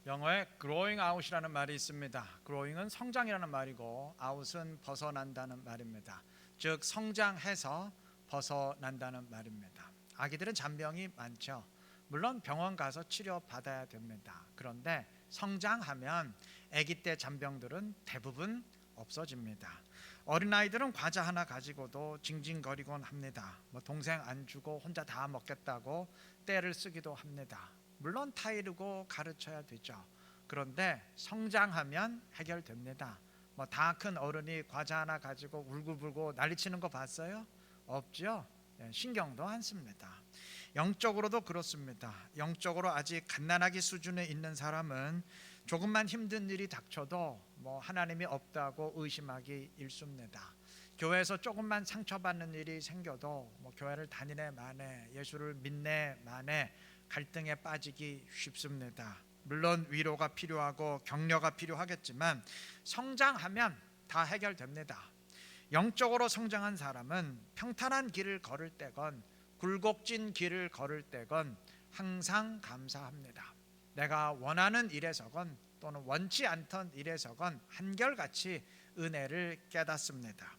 영어에 growing out이라는 말이 있습니다. growing은 성장이라는 말이고 out은 벗어난다는 말입니다. 즉 성장해서 벗어난다는 말입니다. 아기들은 잔병이 많죠. 물론 병원 가서 치료받아야 됩니다. 그런데 성장하면 아기 때 잔병들은 대부분 없어집니다. 어린아이들은 과자 하나 가지고도 징징거리곤 합니다. 동생 안 주고 혼자 다 먹겠다고 떼를 쓰기도 합니다. 물론 타이르고 가르쳐야 되죠. 그런데 성장하면 해결됩니다. 다 큰 어른이 과자 하나 가지고 울고불고 난리치는 거 봤어요? 없죠. 신경도 안 씁니다. 영적으로도 그렇습니다. 영적으로 아직 갓난아기 수준에 있는 사람은 조금만 힘든 일이 닥쳐도 하나님이 없다고 의심하기 일쑤입니다. 교회에서 조금만 상처받는 일이 생겨도 교회를 다니네 마네, 예수를 믿네 마네, 갈등에 빠지기 쉽습니다. 물론 위로가 필요하고 격려가 필요하겠지만 성장하면 다 해결됩니다. 영적으로 성장한 사람은 평탄한 길을 걸을 때건 굴곡진 길을 걸을 때건 항상 감사합니다. 내가 원하는 일에서건 또는 원치 않던 일에서건 한결같이 은혜를 깨닫습니다.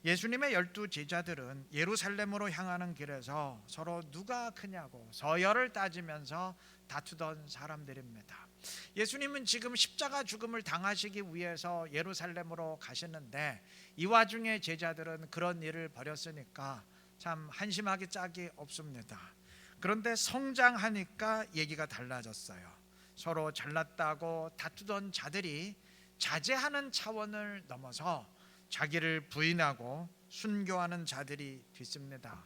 예수님의 12 제자들은 예루살렘으로 향하는 길에서 서로 누가 크냐고 서열을 따지면서 다투던 사람들입니다. 예수님은 지금 십자가 죽음을 당하시기 위해서 예루살렘으로 가시는데 이 와중에 제자들은 그런 일을 벌였으니까 참 한심하기 짝이 없습니다. 그런데 성장하니까 얘기가 달라졌어요. 서로 잘났다고 다투던 자들이 자제하는 차원을 넘어서 자기를 부인하고 순교하는 자들이 있습니다.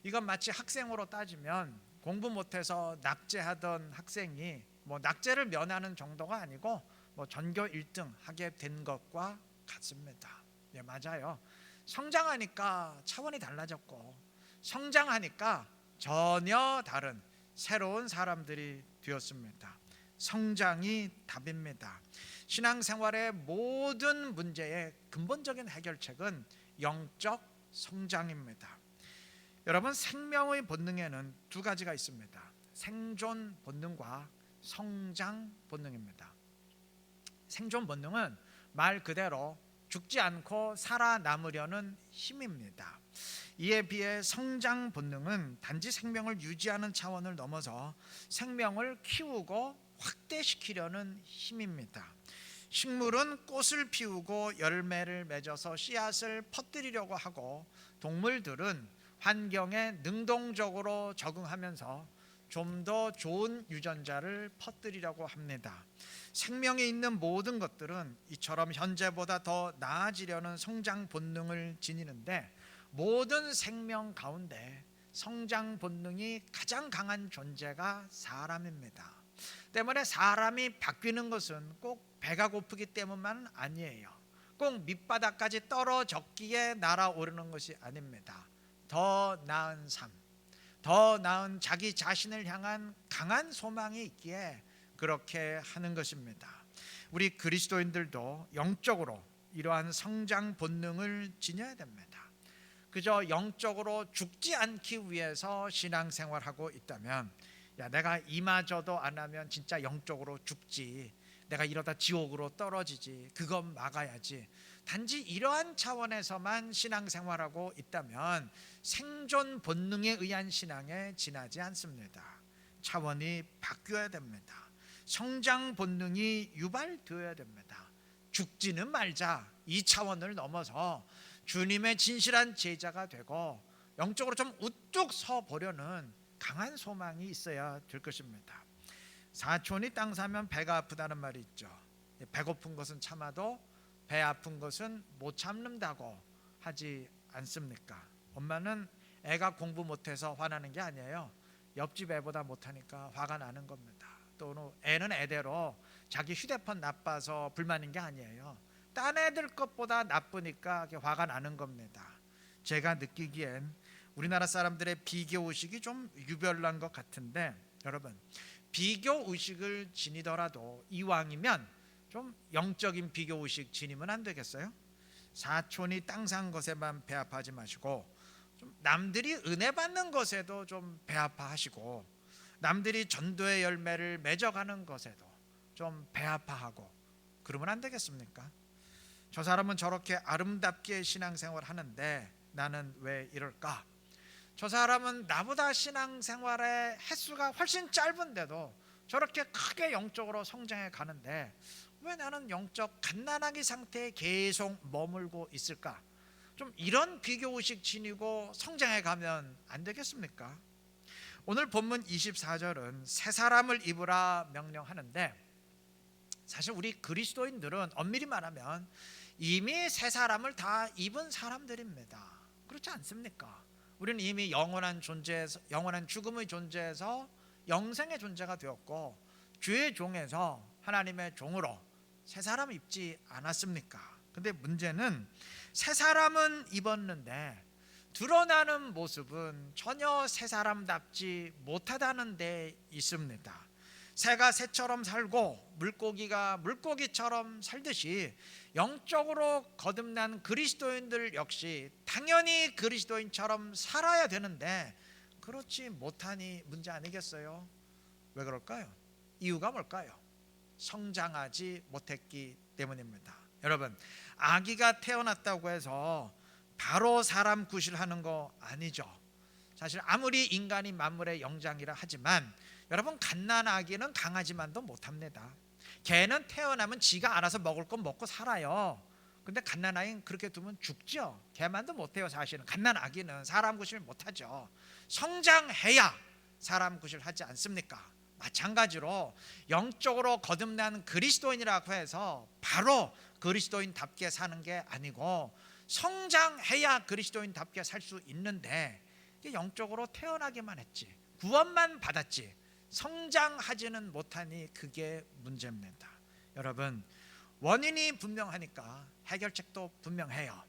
이건 마치 학생으로 따지면 공부 못해서 낙제하던 학생이 낙제를 면하는 정도가 아니고 전교 1등 하게 된 것과 같습니다. 네, 맞아요. 성장하니까 차원이 달라졌고 성장하니까 전혀 다른 새로운 사람들이 되었습니다. 성장이 답입니다. 신앙생활의 모든 문제의 근본적인 해결책은 영적 성장입니다. 여러분, 생명의 본능에는 두 가지가 있습니다. 생존 본능과 성장 본능입니다. 생존 본능은 말 그대로 죽지 않고 살아남으려는 힘입니다. 이에 비해 성장 본능은 단지 생명을 유지하는 차원을 넘어서 생명을 키우고 확대시키려는 힘입니다. 식물은 꽃을 피우고 열매를 맺어서 씨앗을 퍼뜨리려고 하고 동물들은 환경에 능동적으로 적응하면서 좀 더 좋은 유전자를 퍼뜨리려고 합니다. 생명이 있는 모든 것들은 이처럼 현재보다 더 나아지려는 성장 본능을 지니는데 모든 생명 가운데 성장 본능이 가장 강한 존재가 사람입니다. 때문에 사람이 바뀌는 것은 꼭 배가 고프기 때문만 아니에요. 꼭 밑바닥까지 떨어졌기에 날아오르는 것이 아닙니다. 더 나은 삶, 더 나은 자기 자신을 향한 강한 소망이 있기에 그렇게 하는 것입니다. 우리 그리스도인들도 영적으로 이러한 성장 본능을 지녀야 됩니다. 그저 영적으로 죽지 않기 위해서 신앙생활하고 있다면 내가 이마저도 안 하면 진짜 영적으로 죽지, 내가 이러다 지옥으로 떨어지지, 그건 막아야지, 단지 이러한 차원에서만 신앙생활하고 있다면 생존 본능에 의한 신앙에 지나지 않습니다. 차원이 바뀌어야 됩니다. 성장 본능이 유발되어야 됩니다. 죽지는 말자, 이 차원을 넘어서 주님의 진실한 제자가 되고 영적으로 좀 우뚝 서 보려는 강한 소망이 있어야 될 것입니다. 사촌이 땅 사면 배가 아프다는 말이 있죠. 배고픈 것은 참아도 배 아픈 것은 못 참는다고 하지 않습니까? 엄마는 애가 공부 못해서 화나는 게 아니에요. 옆집 애보다 못하니까 화가 나는 겁니다. 또는 애는 애대로 자기 휴대폰 나빠서 불만인 게 아니에요. 딴 애들 것보다 나쁘니까 화가 나는 겁니다. 제가 느끼기엔 우리나라 사람들의 비교 의식이 좀 유별난 것 같은데, 여러분, 비교 의식을 지니더라도 이왕이면 좀 영적인 비교 의식 지니면 안 되겠어요? 사촌이 땅 산 것에만 배 아파하지 마시고 좀 남들이 은혜 받는 것에도 좀 배 아파하시고 남들이 전도의 열매를 맺어가는 것에도 좀 배아파하고 그러면 안 되겠습니까? 저 사람은 저렇게 아름답게 신앙생활 하는데 나는 왜 이럴까? 저 사람은 나보다 신앙생활의 횟수가 훨씬 짧은데도 저렇게 크게 영적으로 성장해 가는데 왜 나는 영적 갓난아기 상태에 계속 머물고 있을까? 좀 이런 비교의식 지니고 성장해 가면 안 되겠습니까? 오늘 본문 24절은 새 사람을 입으라 명령하는데, 사실 우리 그리스도인들은 엄밀히 말하면 이미 새 사람을 다 입은 사람들입니다. 그렇지 않습니까? 우리는 이미 영원한 존재에서, 영원한 죽음의 존재에서 영생의 존재가 되었고, 주의 종에서 하나님의 종으로 새 사람을 입지 않았습니까? 근데 문제는 새 사람은 입었는데 드러나는 모습은 전혀 새 사람답지 못하다는 데 있습니다. 새가 새처럼 살고 물고기가 물고기처럼 살듯이 영적으로 거듭난 그리스도인들 역시 당연히 그리스도인처럼 살아야 되는데 그렇지 못하니 문제 아니겠어요? 왜 그럴까요? 이유가 뭘까요? 성장하지 못했기 때문입니다. 여러분, 아기가 태어났다고 해서 바로 사람 구실하는 거 아니죠. 사실 아무리 인간이 만물의 영장이라 하지만 여러분, 갓난아기는 강아지만도 못합니다. 개는 태어나면 지가 알아서 먹을 건 먹고 살아요. 근데 갓난아기는 그렇게 두면 죽죠. 개만도 못해요. 사실은 갓난아기는 사람 구실 못하죠. 성장해야 사람 구실하지 않습니까? 마찬가지로 영적으로 거듭난 그리스도인이라고 해서 바로 그리스도인답게 사는 게 아니고 성장해야 그리스도인답게 살 수 있는데 영적으로 태어나기만 했지, 구원만 받았지 성장하지는 못하니 그게 문제입니다. 여러분, 원인이 분명하니까 해결책도 분명해요.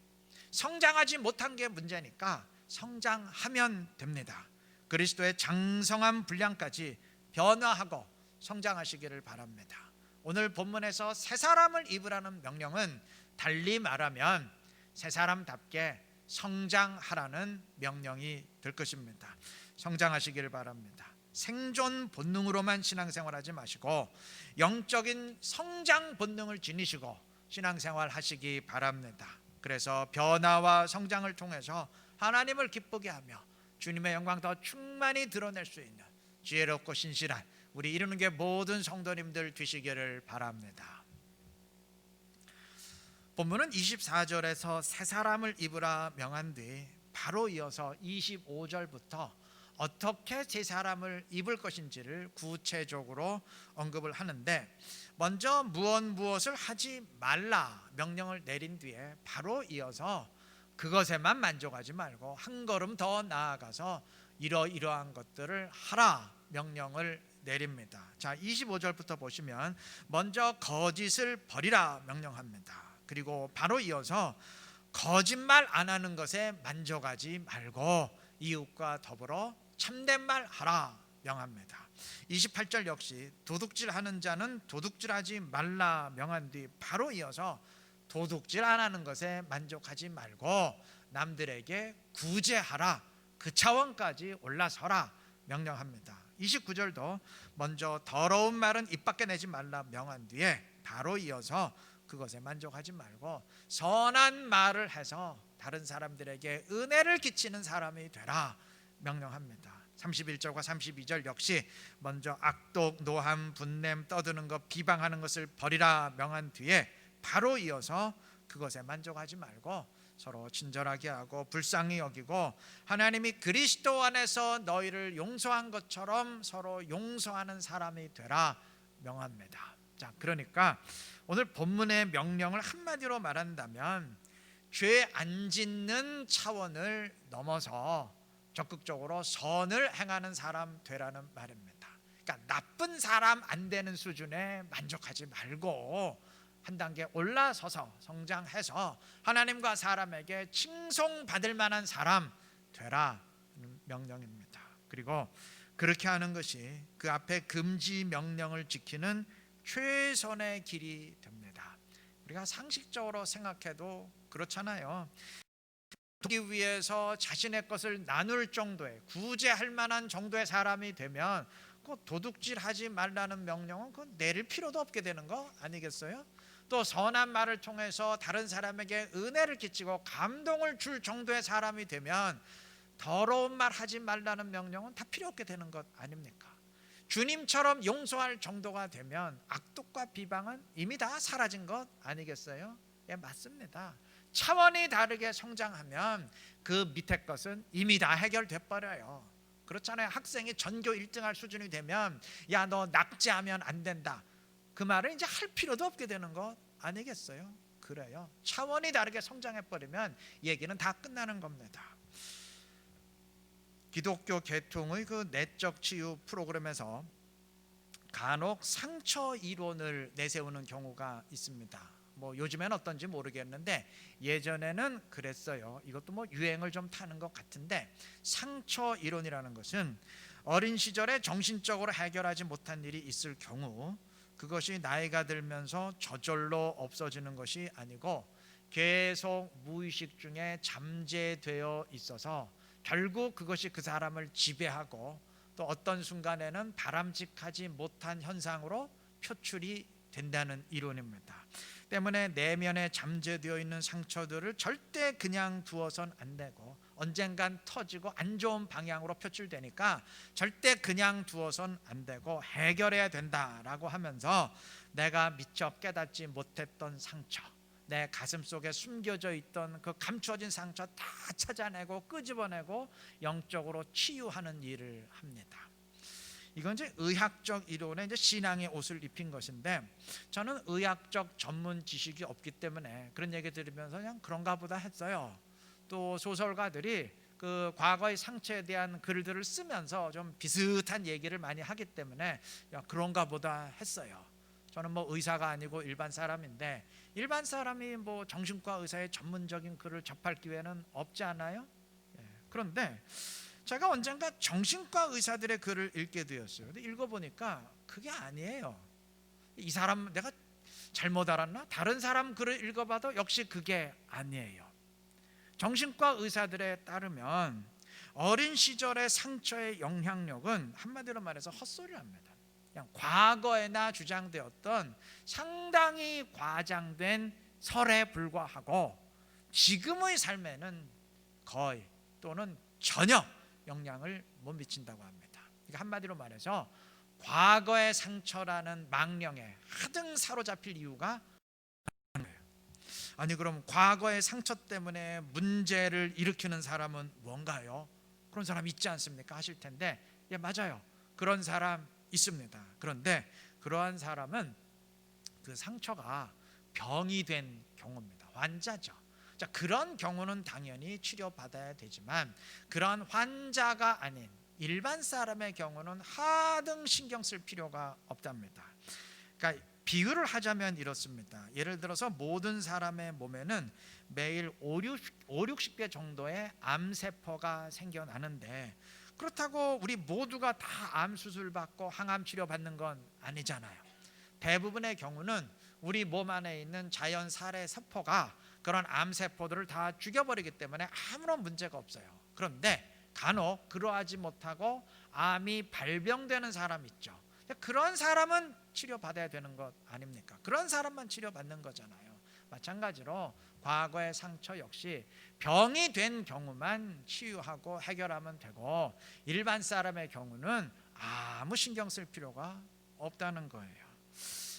성장하지 못한 게 문제니까 성장하면 됩니다. 그리스도의 장성한 분량까지 변화하고 성장하시기를 바랍니다. 오늘 본문에서 새 사람을 입으라는 명령은 달리 말하면 새 사람답게 성장하라는 명령이 될 것입니다. 성장하시기를 바랍니다. 생존 본능으로만 신앙생활하지 마시고 영적인 성장 본능을 지니시고 신앙생활 하시기 바랍니다. 그래서 변화와 성장을 통해서 하나님을 기쁘게 하며 주님의 영광 더 충만히 드러낼 수 있는 지혜롭고 신실한 우리 이루는 게 모든 성도님들 되시기를 바랍니다. 본문은 24절에서 새 사람을 입으라 명한 뒤 바로 이어서 25절부터 어떻게 새 사람을 입을 것인지를 구체적으로 언급을 하는데, 먼저 무엇을 하지 말라 명령을 내린 뒤에 바로 이어서 그것에만 만족하지 말고 한 걸음 더 나아가서 이러이러한 것들을 하라 명령을 내립니다. 자, 25절부터 보시면 먼저 거짓을 버리라 명령합니다. 그리고 바로 이어서 거짓말 안 하는 것에 만족하지 말고 이웃과 더불어 참된 말 하라 명합니다. 28절 역시 도둑질하는 자는 도둑질하지 말라 명한 뒤 바로 이어서 도둑질 안 하는 것에 만족하지 말고 남들에게 구제하라, 그 차원까지 올라서라 명령합니다. 29절도 먼저 더러운 말은 입 밖에 내지 말라 명한 뒤에 바로 이어서 그것에 만족하지 말고 선한 말을 해서 다른 사람들에게 은혜를 끼치는 사람이 되라 명령합니다. 31절과 32절 역시 먼저 악독, 노함, 분냄, 떠드는 것, 비방하는 것을 버리라 명한 뒤에 바로 이어서 그것에 만족하지 말고 서로 친절하게 하고 불쌍히 여기고 하나님이 그리스도 안에서 너희를 용서한 것처럼 서로 용서하는 사람이 되라 명합니다. 자, 그러니까 오늘 본문의 명령을 한마디로 말한다면 죄 안 짓는 차원을 넘어서 적극적으로 선을 행하는 사람 되라는 말입니다. 그러니까 나쁜 사람 안 되는 수준에 만족하지 말고 한 단계 올라서서 성장해서 하나님과 사람에게 칭송받을 만한 사람 되라 명령입니다. 그리고 그렇게 하는 것이 그 앞에 금지 명령을 지키는 최선의 길이 됩니다. 우리가 상식적으로 생각해도 그렇잖아요. 도기 위해서 자신의 것을 나눌 정도의 구제할 만한 정도의 사람이 되면 그 도둑질하지 말라는 명령은 그 내릴 필요도 없게 되는 거 아니겠어요? 또 선한 말을 통해서 다른 사람에게 은혜를 끼치고 감동을 줄 정도의 사람이 되면 더러운 말 하지 말라는 명령은 다 필요 없게 되는 것 아닙니까? 주님처럼 용서할 정도가 되면 악독과 비방은 이미 다 사라진 것 아니겠어요? 예, 맞습니다. 차원이 다르게 성장하면 그 밑에 것은 이미 다 해결돼 버려요. 그렇잖아요. 학생이 전교 1등할 수준이 되면 야, 너 낙제하면 안 된다, 그 말을 이제 할 필요도 없게 되는 것 아니겠어요? 그래요. 차원이 다르게 성장해 버리면 얘기는 다 끝나는 겁니다. 기독교 계통의 그 내적 치유 프로그램에서 간혹 상처 이론을 내세우는 경우가 있습니다. 뭐 요즘엔 어떤지 모르겠는데 예전에는 그랬어요. 이것도 뭐 유행을 좀 타는 것 같은데, 상처 이론이라는 것은 어린 시절에 정신적으로 해결하지 못한 일이 있을 경우 그것이 나이가 들면서 저절로 없어지는 것이 아니고 계속 무의식 중에 잠재되어 있어서 결국 그것이 그 사람을 지배하고 또 어떤 순간에는 바람직하지 못한 현상으로 표출이 된다는 이론입니다. 때문에 내면에 잠재되어 있는 상처들을 절대 그냥 두어선 안 되고 언젠간 터지고 안 좋은 방향으로 표출되니까 절대 그냥 두어선 안 되고 해결해야 된다라고 하면서 내가 미처 깨닫지 못했던 상처, 내 가슴 속에 숨겨져 있던 그 감추어진 상처 다 찾아내고 끄집어내고 영적으로 치유하는 일을 합니다. 이건 이제 의학적 이론에 이제 신앙의 옷을 입힌 것인데, 저는 의학적 전문 지식이 없기 때문에 그런 얘기 들으면서 그냥 그런가 보다 했어요. 또 소설가들이 그 과거의 상처에 대한 글들을 쓰면서 좀 비슷한 얘기를 많이 하기 때문에 그런가 보다 했어요. 저는 뭐 의사가 아니고 일반 사람인데, 일반 사람이 뭐 정신과 의사의 전문적인 글을 접할 기회는 없지 않아요? 그런데 제가 언젠가 정신과 의사들의 글을 읽게 되었어요. 근데 읽어보니까 그게 아니에요. 이 사람 내가 잘못 알았나? 다른 사람 글을 읽어봐도 역시 그게 아니에요. 정신과 의사들에 따르면 어린 시절의 상처의 영향력은 한마디로 말해서 헛소리랍니다. 그냥 과거에나 주장되었던 상당히 과장된 설에 불과하고 지금의 삶에는 거의 또는 전혀 영향을 못 미친다고 합니다. 그러니까 한마디로 말해서 과거의 상처라는 망령에 하등 사로잡힐 이유가 거예요. 아니 그럼 과거의 상처 때문에 문제를 일으키는 사람은 뭔가요? 그런 사람 있지 않습니까? 하실 텐데, 예, 맞아요. 그런 사람 있습니다. 그런데 그러한 사람은 그 상처가 병이 된 경우입니다. 환자죠. 자, 그런 경우는 당연히 치료받아야 되지만 그런 환자가 아닌 일반 사람의 경우는 하등 신경 쓸 필요가 없답니다. 그러니까 비유를 하자면 이렇습니다. 예를 들어서 모든 사람의 몸에는 매일 60개 정도의 암세포가 생겨나는데, 그렇다고 우리 모두가 다 암 수술 받고 항암 치료 받는 건 아니잖아요. 대부분의 경우는 우리 몸 안에 있는 자연 살해 세포가 그런 암세포들을 다 죽여버리기 때문에 아무런 문제가 없어요. 그런데 간혹 그러하지 못하고 암이 발병되는 사람 있죠. 그런 사람은 치료받아야 되는 것 아닙니까? 그런 사람만 치료받는 거잖아요. 마찬가지로 과거의 상처 역시 병이 된 경우만 치유하고 해결하면 되고 일반 사람의 경우는 아무 신경 쓸 필요가 없다는 거예요.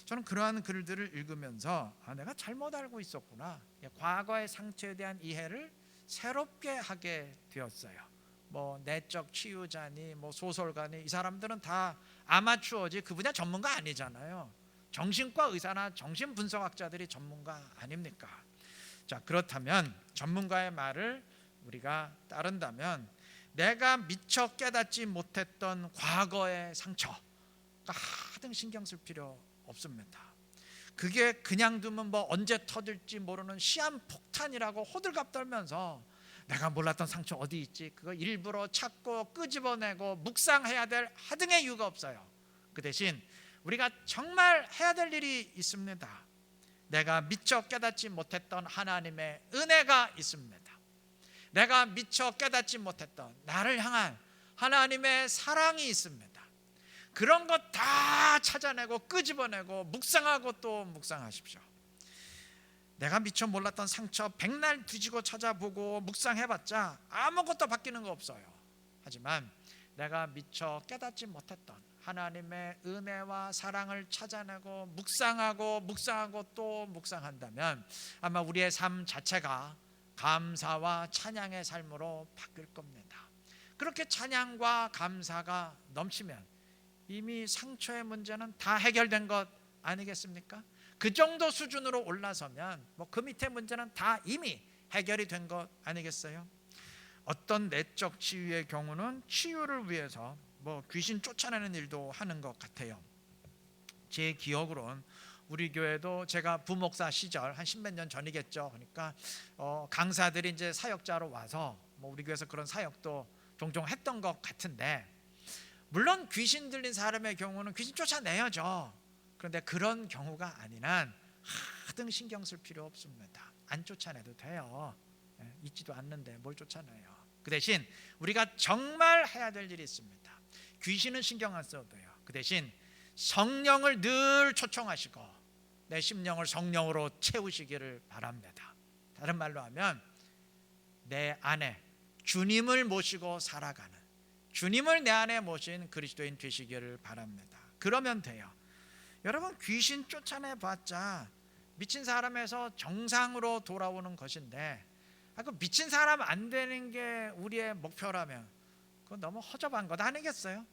저는 그러한 글들을 읽으면서 내가 잘못 알고 있었구나. 과거의 상처에 대한 이해를 새롭게 하게 되었어요. 뭐 내적 치유자니 뭐 소설가니 이 사람들은 다 아마추어지 그 분야 전문가 아니잖아요. 정신과 의사나 정신분석학자들이 전문가 아닙니까? 자, 그렇다면 전문가의 말을 우리가 따른다면 내가 미처 깨닫지 못했던 과거의 상처가 하등 신경 쓸 필요 없습니다. 그게 그냥 두면 뭐 언제 터질지 모르는 시한폭탄이라고 호들갑 떨면서 내가 몰랐던 상처 어디 있지? 그거 일부러 찾고 끄집어내고 묵상해야 될 하등의 이유가 없어요. 그 대신 우리가 정말 해야 될 일이 있습니다. 내가 미처 깨닫지 못했던 하나님의 은혜가 있습니다. 내가 미처 깨닫지 못했던 나를 향한 하나님의 사랑이 있습니다. 그런 것 다 찾아내고 끄집어내고 묵상하고 또 묵상하십시오. 내가 미처 몰랐던 상처 백날 뒤지고 찾아보고 묵상해봤자 아무것도 바뀌는 거 없어요. 하지만 내가 미처 깨닫지 못했던 하나님의 은혜와 사랑을 찾아내고 묵상하고 또 묵상한다면 아마 우리의 삶 자체가 감사와 찬양의 삶으로 바뀔 겁니다. 그렇게 찬양과 감사가 넘치면 이미 상처의 문제는 다 해결된 것 아니겠습니까? 그 정도 수준으로 올라서면 그 밑에 문제는 다 이미 해결이 된 것 아니겠어요? 어떤 내적 치유의 경우는 치유를 위해서 귀신 쫓아내는 일도 하는 것 같아요. 제 기억으로는 우리 교회도 제가 부목사 시절 한 십몇 년 전이겠죠. 그러니까 강사들이 이제 사역자로 와서 우리 교회에서 그런 사역도 종종 했던 것 같은데, 물론 귀신 들린 사람의 경우는 귀신 쫓아내야죠. 그런데 그런 경우가 아닌 한 하등 신경 쓸 필요 없습니다. 안 쫓아내도 돼요. 있지도 않는데 뭘 쫓아내요. 그 대신 우리가 정말 해야 될 일이 있습니다. 귀신은 신경 안 써도 돼요. 그 대신 성령을 늘 초청하시고 내 심령을 성령으로 채우시기를 바랍니다. 다른 말로 하면 내 안에 주님을 모시고 살아가는, 주님을 내 안에 모신 그리스도인 되시기를 바랍니다. 그러면 돼요. 여러분, 귀신 쫓아내봤자 미친 사람에서 정상으로 돌아오는 것인데, 그 미친 사람 안 되는 게 우리의 목표라면 그건 너무 허접한 것 아니겠어요?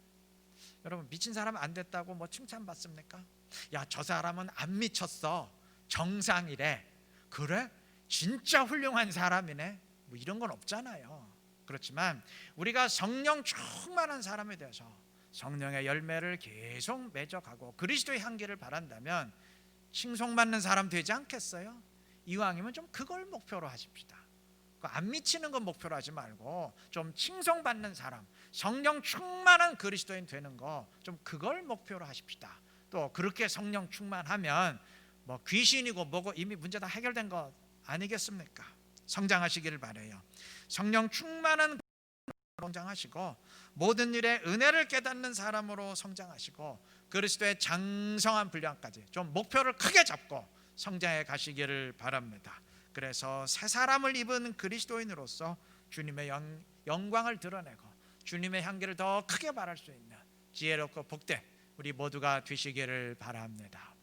여러분, 미친 사람 안 됐다고 칭찬받습니까? 야, 저 사람은 안 미쳤어, 정상이래, 그래? 진짜 훌륭한 사람이네, 이런 건 없잖아요. 그렇지만 우리가 성령 충만한 사람이 돼서 성령의 열매를 계속 맺어가고 그리스도의 향기를 바란다면 칭송받는 사람 되지 않겠어요? 이왕이면 좀 그걸 목표로 하십시다. 안 미치는 건 목표로 하지 말고 좀 칭송받는 사람, 성령 충만한 그리스도인 되는 거 좀 그걸 목표로 하십시다. 또 그렇게 성령 충만하면 귀신이고 뭐고 이미 문제 다 해결된 것 아니겠습니까? 성장하시기를 바라요. 성령 충만한 성장하시고 모든 일에 은혜를 깨닫는 사람으로 성장하시고 그리스도의 장성한 분량까지 좀 목표를 크게 잡고 성장해 가시기를 바랍니다. 그래서 새 사람을 입은 그리스도인으로서 주님의 영광을 드러내고 주님의 향기를 더 크게 발할 수 있는 지혜롭고 복된 우리 모두가 되시기를 바랍니다.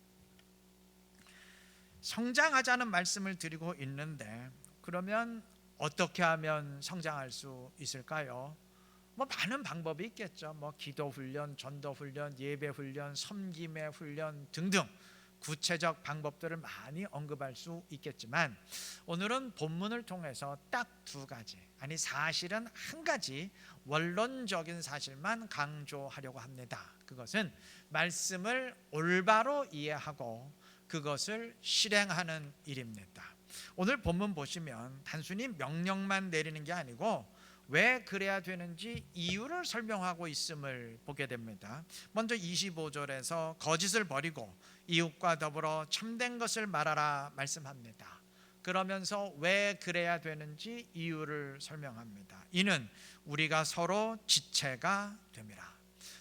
성장하자는 말씀을 드리고 있는데, 그러면 어떻게 하면 성장할 수 있을까요? 많은 방법이 있겠죠. 기도 훈련, 전도 훈련, 예배 훈련, 섬김의 훈련 등등 구체적 방법들을 많이 언급할 수 있겠지만, 오늘은 본문을 통해서 딱 두 가지, 아니 사실은 한 가지 원론적인 사실만 강조하려고 합니다. 그것은 말씀을 올바로 이해하고 그것을 실행하는 일입니다. 오늘 본문 보시면 단순히 명령만 내리는 게 아니고 왜 그래야 되는지 이유를 설명하고 있음을 보게 됩니다. 먼저 25절에서 거짓을 버리고 이웃과 더불어 참된 것을 말하라 말씀합니다. 그러면서 왜 그래야 되는지 이유를 설명합니다. 이는 우리가 서로 지체가 됨이라.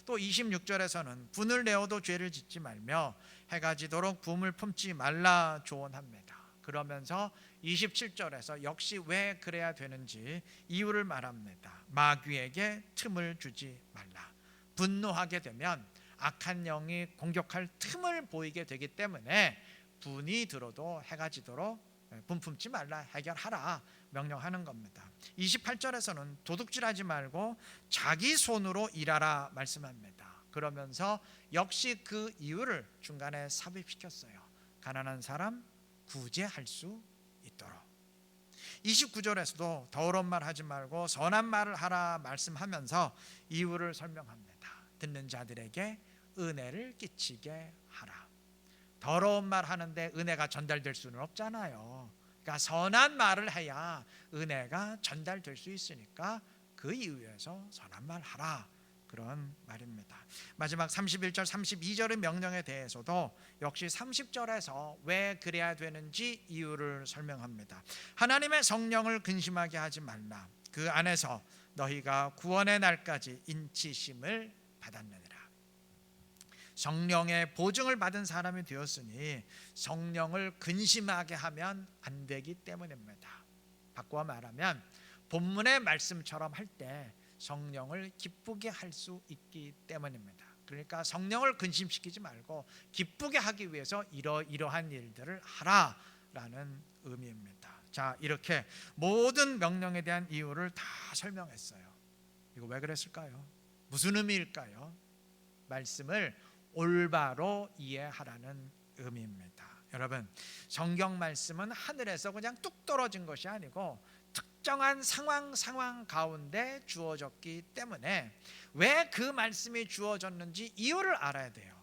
또 26절에서는 분을 내어도 죄를 짓지 말며 해가 지도록 부음을 품지 말라 조언합니다. 그러면서 27절에서 역시 왜 그래야 되는지 이유를 말합니다. 마귀에게 틈을 주지 말라. 분노하게 되면 악한 영이 공격할 틈을 보이게 되기 때문에 분이 들어도 해가 지도록 분 품지 말라, 해결하라 명령하는 겁니다. 28절에서는 도둑질하지 말고 자기 손으로 일하라 말씀합니다. 그러면서 역시 그 이유를 중간에 삽입시켰어요. 가난한 사람 구제할 수 있도록. 29절에서도 더러운 말 하지 말고 선한 말을 하라 말씀하면서 이유를 설명합니다. 듣는 자들에게 은혜를 끼치게 하라. 더러운 말 하는데 은혜가 전달될 수는 없잖아요. 그러니까 선한 말을 해야 은혜가 전달될 수 있으니까 그 이유에서 선한 말 하라, 그런 말입니다. 마지막 31절 32절의 명령에 대해서도 역시 30절에서 왜 그래야 되는지 이유를 설명합니다. 하나님의 성령을 근심하게 하지 말라. 그 안에서 너희가 구원의 날까지 인치심을 받았느니라. 성령의 보증을 받은 사람이 되었으니 성령을 근심하게 하면 안 되기 때문입니다. 바꿔 말하면 본문의 말씀처럼 할 때 성령을 기쁘게 할 수 있기 때문입니다. 그러니까 성령을 근심시키지 말고 기쁘게 하기 위해서 이러이러한 일들을 하라라는 의미입니다. 자, 이렇게 모든 명령에 대한 이유를 다 설명했어요. 이거 왜 그랬을까요? 무슨 의미일까요? 말씀을 올바로 이해하라는 의미입니다. 여러분, 성경 말씀은 하늘에서 그냥 뚝 떨어진 것이 아니고 특정한 상황 가운데 주어졌기 때문에 왜 그 말씀이 주어졌는지 이유를 알아야 돼요.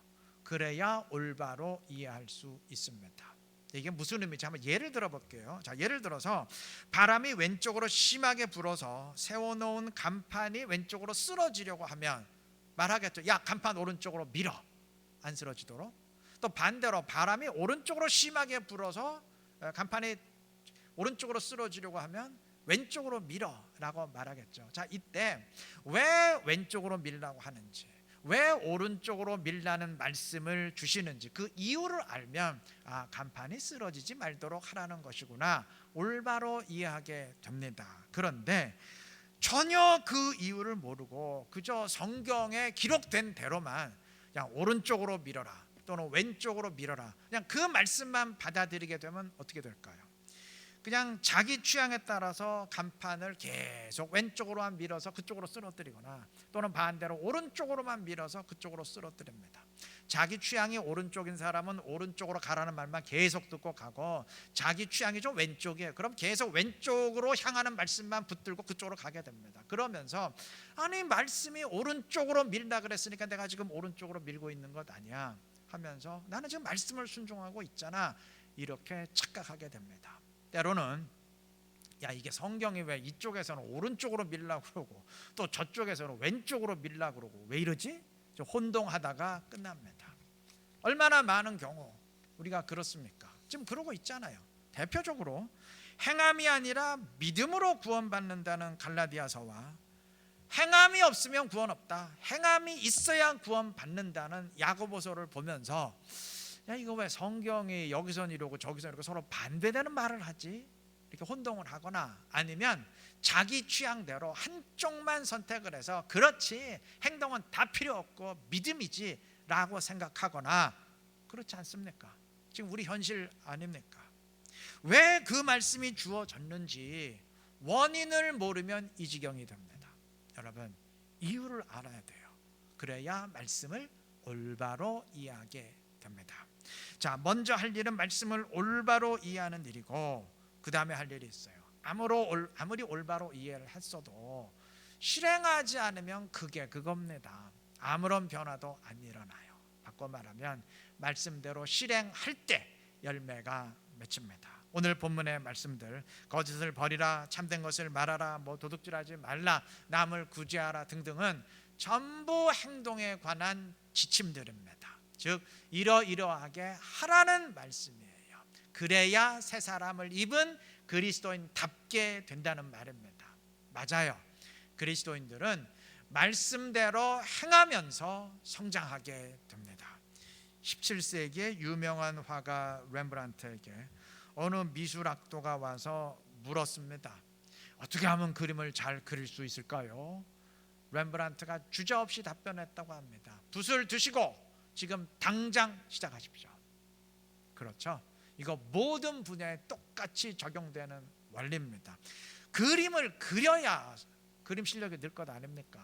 그래야 올바로 이해할 수 있습니다. 이게 무슨 의미인지 한번 예를 들어 볼게요. 자, 예를 들어서 바람이 왼쪽으로 심하게 불어서 세워놓은 간판이 왼쪽으로 쓰러지려고 하면 말하겠죠. 야, 간판 오른쪽으로 밀어. 안 쓰러지도록. 또 반대로 바람이 오른쪽으로 심하게 불어서 간판이 오른쪽으로 쓰러지려고 하면 왼쪽으로 밀어라고 말하겠죠. 자, 이때 왜 왼쪽으로 밀라고 하는지, 왜 오른쪽으로 밀라는 말씀을 주시는지 그 이유를 알면 간판이 쓰러지지 말도록 하라는 것이구나, 올바로 이해하게 됩니다. 그런데 전혀 그 이유를 모르고 그저 성경에 기록된 대로만 그냥 오른쪽으로 밀어라 또는 왼쪽으로 밀어라, 그냥 그 말씀만 받아들이게 되면 어떻게 될까요? 그냥 자기 취향에 따라서 간판을 계속 왼쪽으로만 밀어서 그쪽으로 쓰러뜨리거나 또는 반대로 오른쪽으로만 밀어서 그쪽으로 쓰러뜨립니다. 자기 취향이 오른쪽인 사람은 오른쪽으로 가라는 말만 계속 듣고 가고, 자기 취향이 좀 왼쪽이에요. 그럼 계속 왼쪽으로 향하는 말씀만 붙들고 그쪽으로 가게 됩니다. 그러면서 아니, 말씀이 오른쪽으로 밀라 그랬으니까 내가 지금 오른쪽으로 밀고 있는 것 아니야 하면서 나는 지금 말씀을 순종하고 있잖아, 이렇게 착각하게 됩니다. 때로는 야, 이게 성경이 왜 이쪽에서는 오른쪽으로 밀라고 그러고 또 저쪽에서는 왼쪽으로 밀라고 그러고 왜 이러지? 혼동하다가 끝납니다. 얼마나 많은 경우 우리가 그렇습니까? 지금 그러고 있잖아요. 대표적으로 행함이 아니라 믿음으로 구원받는다는 갈라디아서와 행함이 없으면 구원 없다, 행함이 있어야 구원받는다는 야고보서를 보면서 야, 이거 왜 성경이 여기선 이러고 저기선 이러고 서로 반대되는 말을 하지? 이렇게 혼동을 하거나 아니면 자기 취향대로 한쪽만 선택을 해서 그렇지, 행동은 다 필요 없고 믿음이지 라고 생각하거나, 그렇지 않습니까? 지금 우리 현실 아닙니까? 왜 그 말씀이 주어졌는지 원인을 모르면 이 지경이 됩니다. 여러분, 이유를 알아야 돼요. 그래야 말씀을 올바로 이해하게 됩니다. 자, 먼저 할 일은 말씀을 올바로 이해하는 일이고, 그 다음에 할 일이 있어요. 아무리 올바로 이해를 했어도 실행하지 않으면 그게 그겁니다. 아무런 변화도 안 일어나요. 바꿔 말하면 말씀대로 실행할 때 열매가 맺힙니다. 오늘 본문의 말씀들, 거짓을 버리라, 참된 것을 말하라, 도둑질하지 말라, 남을 구제하라 등등은 전부 행동에 관한 지침들입니다. 즉 이러이러하게 하라는 말씀이에요. 그래야 새 사람을 입은 그리스도인답게 된다는 말입니다. 맞아요. 그리스도인들은 말씀대로 행하면서 성장하게 됩니다. 17세기의 유명한 화가 렘브란트에게 어느 미술학도가 와서 물었습니다. 어떻게 하면 그림을 잘 그릴 수 있을까요? 렘브란트가 주저없이 답변했다고 합니다. 붓을 드시고 지금 당장 시작하십시오. 그렇죠? 이거 모든 분야에 똑같이 적용되는 원리입니다. 그림을 그려야 그림 실력이 늘 것 아닙니까?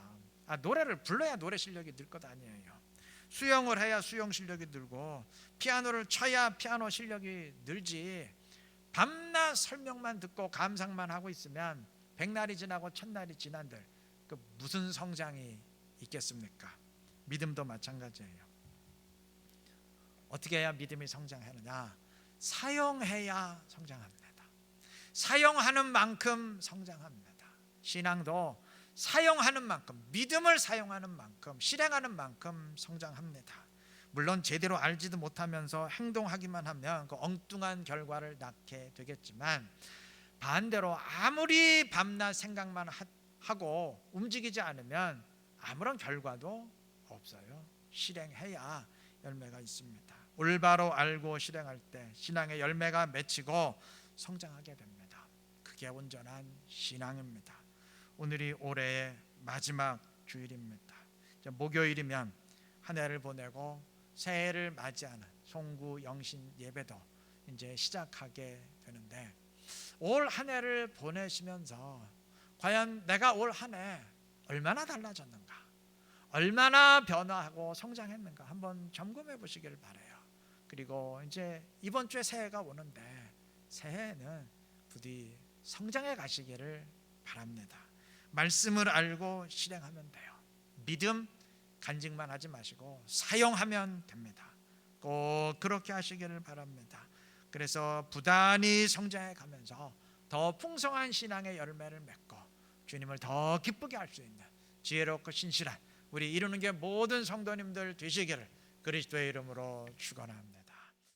노래를 불러야 노래 실력이 늘 것 아니에요. 수영을 해야 수영 실력이 늘고 피아노를 쳐야 피아노 실력이 늘지, 밤낮 설명만 듣고 감상만 하고 있으면 백날이 지나고 천날이 지난들 그 무슨 성장이 있겠습니까? 믿음도 마찬가지예요. 어떻게 해야 믿음이 성장하느냐? 사용해야 성장합니다. 사용하는 만큼 성장합니다. 신앙도 사용하는 만큼, 믿음을 사용하는 만큼, 실행하는 만큼 성장합니다. 물론 제대로 알지도 못하면서 행동하기만 하면 그 엉뚱한 결과를 낳게 되겠지만, 반대로 아무리 밤낮 생각만 하고 움직이지 않으면 아무런 결과도 없어요. 실행해야 열매가 있습니다. 올바로 알고 실행할 때 신앙의 열매가 맺히고 성장하게 됩니다. 그게 온전한 신앙입니다. 오늘이 올해의 마지막 주일입니다. 이제 목요일이면 한 해를 보내고 새해를 맞이하는 송구 영신 예배도 이제 시작하게 되는데, 올 한 해를 보내시면서 과연 내가 올 한 해 얼마나 달라졌는가, 얼마나 변화하고 성장했는가 한번 점검해 보시길 바라요. 그리고 이제 이번 주에 새해가 오는데 새해에는 부디 성장해 가시기를 바랍니다. 말씀을 알고 실행하면 돼요. 믿음 간직만 하지 마시고 사용하면 됩니다. 꼭 그렇게 하시기를 바랍니다. 그래서 부단히 성장해 가면서 더 풍성한 신앙의 열매를 맺고 주님을 더 기쁘게 할 수 있는 지혜롭고 신실한 우리 이루는 게 모든 성도님들 되시기를 그리스도의 이름으로 축원합니다.